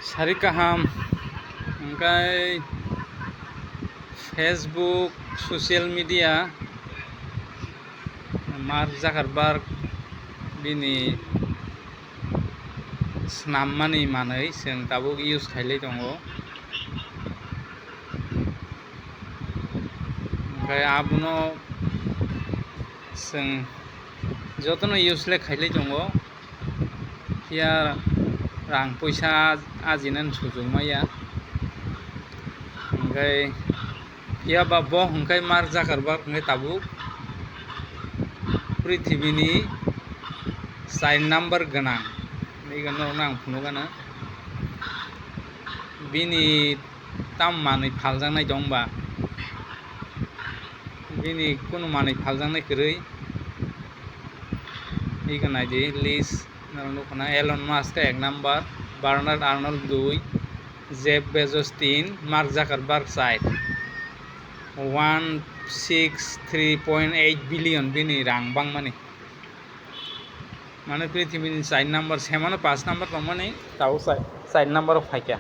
Sari kaham angkai Facebook sosial media Mark Zuckerberg bini snammani manai जों दाबो use खालाय दङ ओमफ्राय आबुनो जों जतनो यूजले खालाय दङ हिया रां पैसा आजिनानै सुजुमाया ओमफ्राय हिया बाबो हंखाय मार्क जाकार्बार्ग हंखाय दाबो पृथिबीनि 4 नाम्बार गोनां नैगोनो आं फुनुगानो बिनि ताम्मानै फालजांनाय दंबा बिनि कुनु मानै फालजांनाय करै नैगोनाय दि लिस्ट नरनुखना Elon Musk 1 number Bernard Arnault 2 Jeff Bezos 3 Mark Zuckerberg 4 163.8 billion बिनि रां बां माने पृथिबीनि 4 नाम्बार सेमानो 5 नाम्बार दं माने दाउ 4 नाम्बार फायखा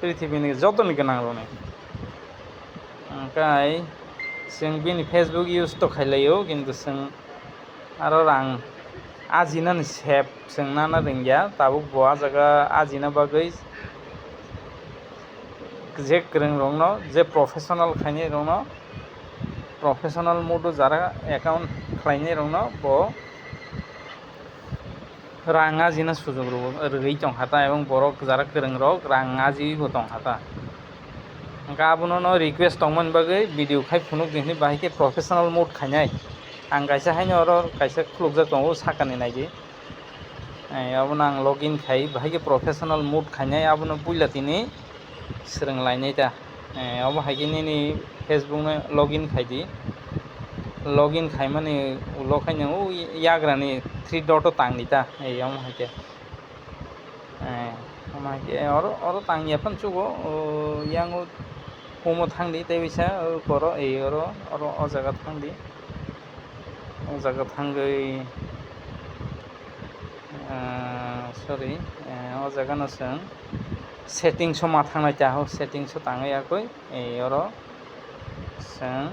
पृथिबीनि जतनि गोनां रने ओमफ्राय जों बिनि फेसबुक यूज तो खालायो किन्तु जों आरो रां आजिनानै सेब जोंना रोंगिया दाबो बहा जागा आजिना बागै जे गोरों रंनो जे प्रोफेशनल खायनाय रंनो प्रोफेशनल मोड जारा एकाउंट खायनाय रंनो बो रां आजिना सुजुग रगै दं हाता एवं बरक जारा गोरों रग रां आजिबो दं हाता गाबुनो रिक्वेस्ट दंमोन बागै भिडिअ खाय फुनुक दिनै बाहायके प्रोफेशनल मोड खायनाय आं गायसा हायनो अरो गायसा खुलुक जात दङ साकानि नायदि आबुनो आं लगिन खाय बाहायके प्रोफेशनल मोड खायनाय आबुनो बुइलातिनि सोलों लायनाय दा अब हायगिनि नि फेसबुक में लगिन खायदि लगिन खाय माने उलो खायनो याग्रानि 3 डट तांनि ता हम हायके और तांनिया पण चुगो यांगो होमो थांदि तेबिसा करो एरो और अ जागा थांदि अ जागा थांगै सरि अ जागा नसों सेटिंग्स मा थांनाय जाहो सेटिंग्स तांगै आखै और जों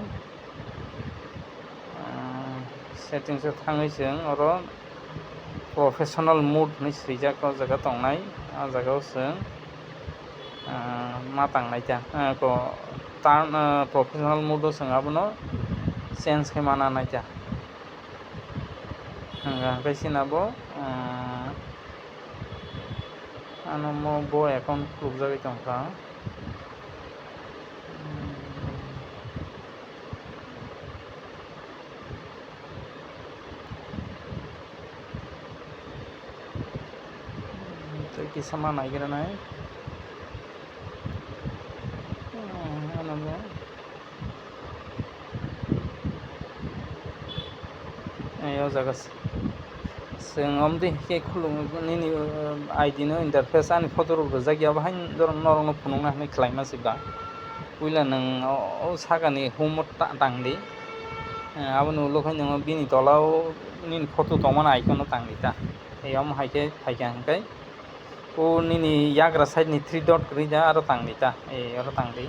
सेटिंग्स थांगै जों और प्रोफेशनल मोड नि सैजाक जागा तंनाय आ जागाव जों मा तांनाय जा को टार्न प्रोफेशनल मोड जों आबुनो चेंज खायमाना नाय जा कैसिनाबो आनो मो बो अकाउंट खुब जागै तंफ्रा तो किसा मा नायगिरा नाय आनो मो यो जागास जों अमदि के खुलुमनि आईडी नो इंटरफेस आनि फटो रुबो जागिया बाहाय नरंनो फुनुंना हनै खलायमासिबा उइला नों ओ सागानि होम तांदि आबुनो उलोखाय नों बिनि तलाव निन फटो तमान आइकन तांदिता एयम हायके फायका हंकै ओ निनि याग्रा साइड नि 3 डट ग्रिजा आरो तांदिता और तांदि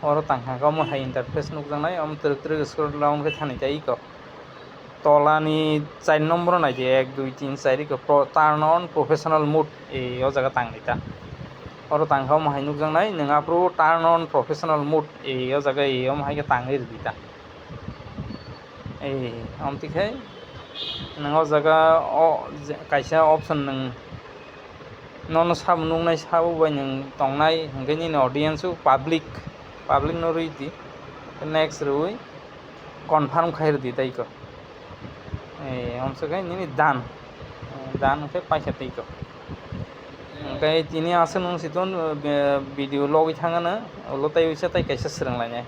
और तांहा म हाय इंटरफेस नुकजानाय अम तर स्क्रल डाउन के थानि जाई को तलानि 4 नम्बर नायदि 1 2 3 4 को टार्न ऑन प्रोफेशनल मोड ओ जागा तांदिता और तांहा म हाय नुकजानाय नोंगा pro turn on professional mode ओ जागा एयम हायके तांगै दिता अमतिखाय नोंगा जागा कायसा ऑप्शन नों नन साब नुंनाय साबुबाय नों तंनाय हंगैनि ऑडियंस पब्लिक नो रैदि नेक्स्ट रुई कन्फर्म खायर दी ताइको हमसे कहीं नहीं दान के पैसा ताइको कहीं तिनी आसन नों सितोन वीडियो लगी थांगानो उलो ताइ वैसा ताइ कैसे सरंलायनाय